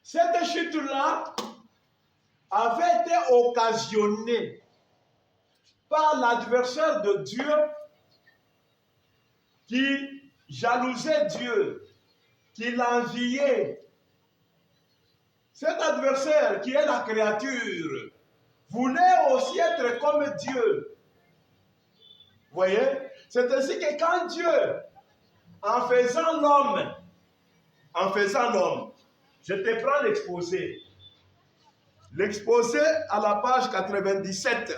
Cette chute-là avait été occasionnée par l'adversaire de Dieu qui jalousait Dieu, qui l'enviait. Cet adversaire qui est la créature voulait aussi être comme Dieu. Vous voyez? C'est ainsi que quand Dieu, en faisant l'homme, je te prends l'exposé. L'exposé à la page 97.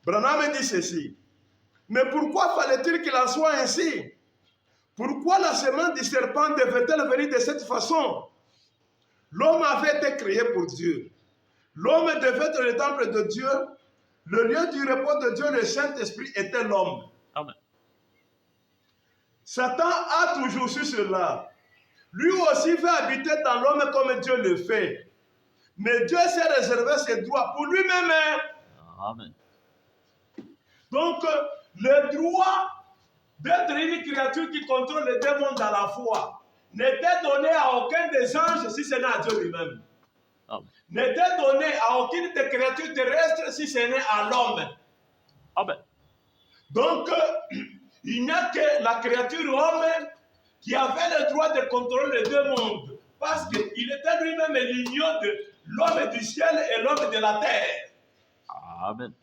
Branham dit ceci. Mais pourquoi fallait-il qu'il en soit ainsi? Pourquoi la semence du serpent devait-elle venir de cette façon? L'homme avait été créé pour Dieu. L'homme devait être le temple de Dieu. Le lieu du repos de Dieu, le Saint-Esprit, était l'homme. Amen. Satan a toujours su cela. Lui aussi veut habiter dans l'homme comme Dieu le fait. Mais Dieu s'est réservé ses droits pour lui-même. Amen. Donc, le droit d'être une créature qui contrôle les deux mondes à la fois n'était donné à aucun des anges si ce n'est à Dieu lui-même. Amen. N'était donné à aucune des créatures terrestres si ce n'est à l'homme. Amen. Donc, il n'y a que la créature homme qui avait le droit de contrôler les deux mondes. Parce qu'il était lui-même l'union de l'homme du ciel et l'homme de la terre. Amen.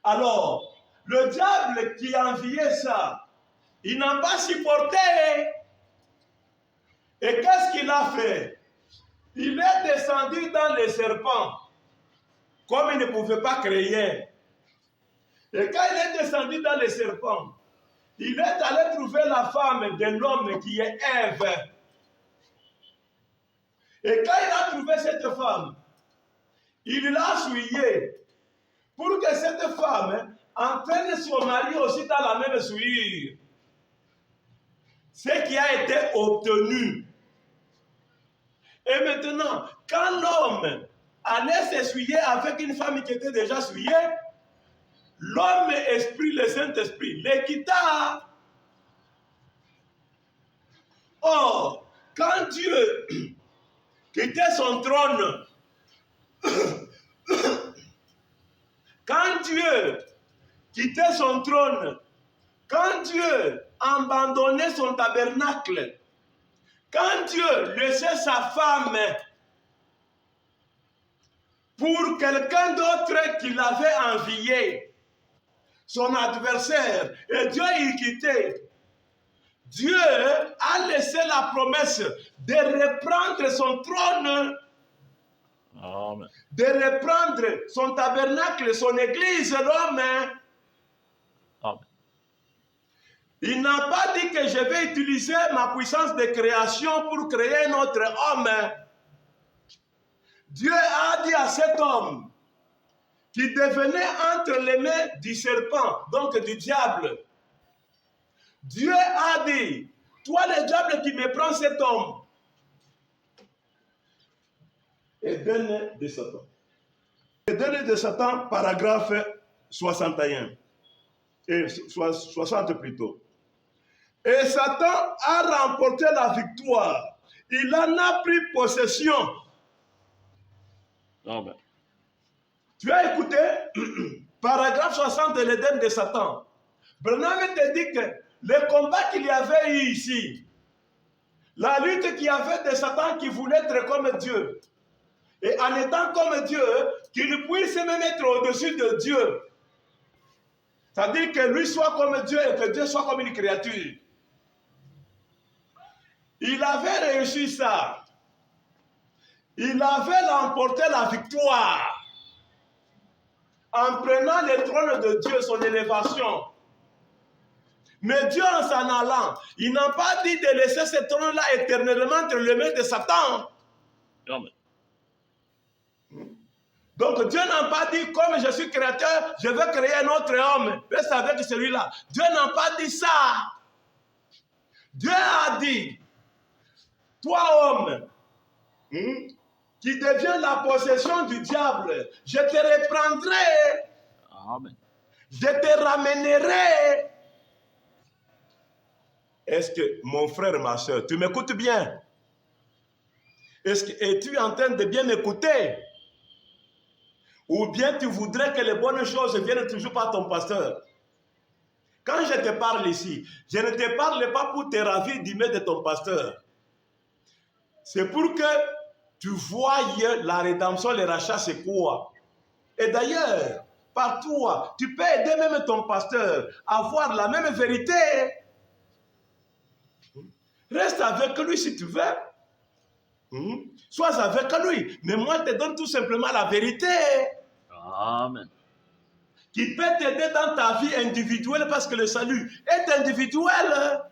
Alors, le diable qui enviait ça, il n'a pas supporté. Et qu'est-ce qu'il a fait? Il est descendu dans les serpents, comme il ne pouvait pas créer. Et quand il est descendu dans les serpents, il est allé trouver la femme de l'homme qui est Ève. Et quand il a trouvé cette femme, il l'a souillée pour que cette femme entraîne son mari aussi dans la même souillure. Ce qui a été obtenu. Et maintenant, quand l'homme allait s'essuyer avec une femme qui était déjà souillée, l'homme esprit, le Saint-Esprit, les quitta. Or, quand Dieu quittait son trône, quand Dieu quittait son trône, quand Dieu abandonnait son tabernacle, quand Dieu laissait sa femme pour quelqu'un d'autre qui l'avait envié, son adversaire, et Dieu y quittait, Dieu a laissé la promesse de reprendre son trône, Amen. de reprendre son tabernacle, son église, l'homme. Amen. Il n'a pas dit que je vais utiliser ma puissance de création pour créer notre homme. Dieu a dit à cet homme qui devenait entre les mains du serpent, donc du diable. Dieu a dit, toi le diable qui me prends cet homme, Éden de Satan. Éden de Satan, paragraphe 61. Et 60 plutôt. Et Satan a remporté la victoire. Il en a pris possession. Amen. Tu as écouté paragraphe 60 de l'Éden de Satan. Branham te dit que le combat qu'il y avait eu ici, la lutte qu'il y avait de Satan qui voulait être comme Dieu, et en étant comme Dieu, qu'il puisse même être au-dessus de Dieu. C'est-à-dire que lui soit comme Dieu et que Dieu soit comme une créature. Il avait réussi ça. Il avait remporté la victoire en prenant le trône de Dieu, son élévation. Mais Dieu, en s'en allant, il n'a pas dit de laisser ce trône-là éternellement entre les mains de Satan. Amen. Donc Dieu n'a pas dit, comme je suis créateur, je veux créer un autre homme. Reste avec celui-là. Dieu n'a pas dit ça. Dieu a dit, toi homme, qui devient la possession du diable, je te reprendrai. Amen. Je te ramènerai. Est-ce que, mon frère, ma soeur, tu m'écoutes bien? Es-tu en train de bien m'écouter? Ou bien tu voudrais que les bonnes choses viennent toujours par ton pasteur? Quand je te parle ici, je ne te parle pas pour te ravir du mets de ton pasteur. C'est pour que tu voyes la rédemption, le rachat, c'est quoi? Et d'ailleurs, par toi, tu peux aider même ton pasteur à voir la même vérité. Reste avec lui si tu veux. Sois avec lui. Mais moi, je te donne tout simplement la vérité. Amen. Qui peut t'aider dans ta vie individuelle parce que le salut est individuel.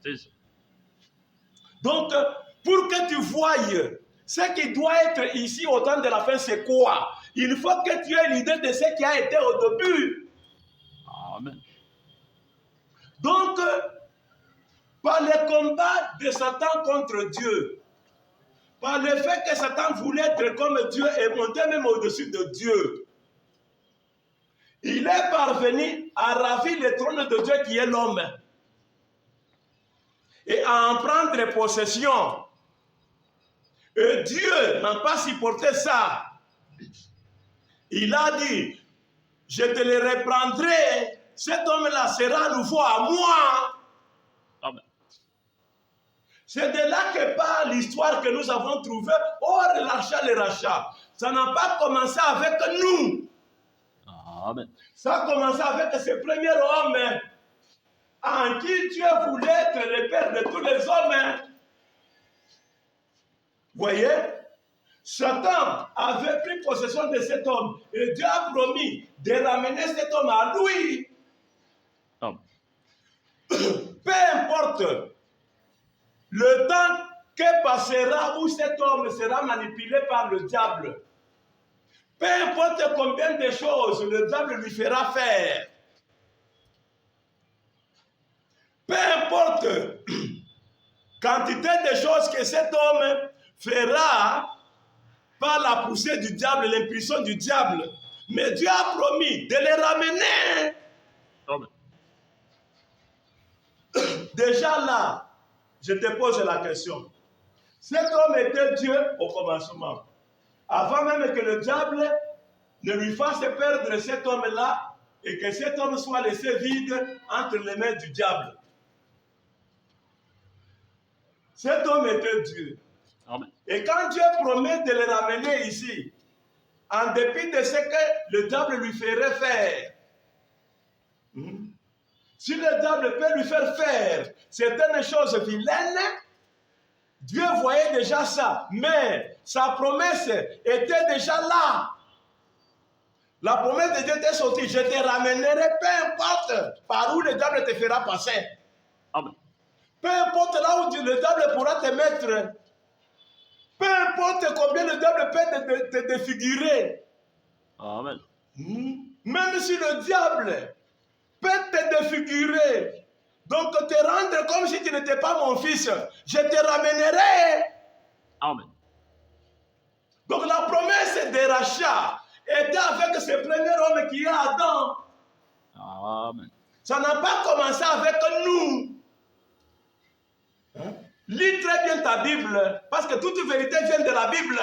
C'est ça. Donc, pour que tu voyes ce qui doit être ici au temps de la fin, c'est quoi? Il faut que tu aies l'idée de ce qui a été au début. Amen. Donc, par le combat de Satan contre Dieu, par le fait que Satan voulait être comme Dieu et monter même au-dessus de Dieu, il est parvenu à ravir le trône de Dieu qui est l'homme et à en prendre possession. Et Dieu n'a pas supporté ça. Il a dit, je te le reprendrai, cet homme-là sera à nouveau à moi. Amen. C'est de là que part l'histoire que nous avons trouvée. Or, l'achat, le rachat. Ça n'a pas commencé avec nous. Amen. Ça a commencé avec ce premier homme en qui Dieu voulait être le père de tous les hommes. Voyez, Satan avait pris possession de cet homme et Dieu a promis de ramener cet homme à lui. Amen. Peu importe le temps que passera où cet homme sera manipulé par le diable. Peu importe combien de choses le diable lui fera faire. Peu importe quantité de choses que cet homme fera par la poussée du diable, l'impulsion du diable. Mais Dieu a promis de les ramener. Amen. Déjà là, je te pose la question. Cet homme était Dieu au commencement. Avant même que le diable ne lui fasse perdre cet homme-là et que cet homme soit laissé vide entre les mains du diable. Cet homme était Dieu. Amen. Et quand Dieu promet de le ramener ici, en dépit de ce que le diable lui ferait faire, si le diable peut lui faire faire certaines choses vilaines, Dieu voyait déjà ça, mais sa promesse était déjà là. La promesse de Dieu était sortie, je te ramènerai, peu importe par où le diable te fera passer. Amen. Peu importe là où le diable pourra te mettre. Peu importe combien le diable peut te défigurer. Amen. Même si le diable peut te défigurer, donc te rendre comme si tu n'étais pas mon fils, je te ramènerai. Amen. Donc la promesse de rachat était avec ce premier homme qui est Adam. Amen. Ça n'a pas commencé avec nous. Lis très bien ta Bible, parce que toute vérité vient de la Bible.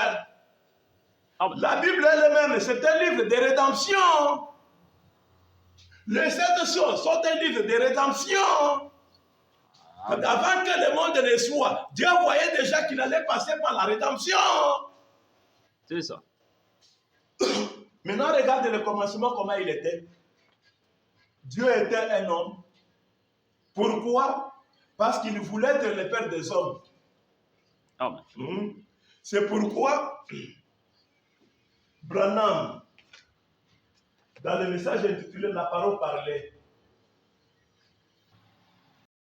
Amen. La Bible elle-même, c'est un livre de rédemption. Les 7 choses sont un livre de rédemption. Amen. Avant que le monde ne soit, Dieu voyait déjà qu'il allait passer par la rédemption. C'est ça. Maintenant, regarde le commencement, comment il était. Dieu était un homme. Pourquoi? Parce qu'il voulait être le père des hommes. Amen. C'est pourquoi Branham, dans le message intitulé La parole parlée,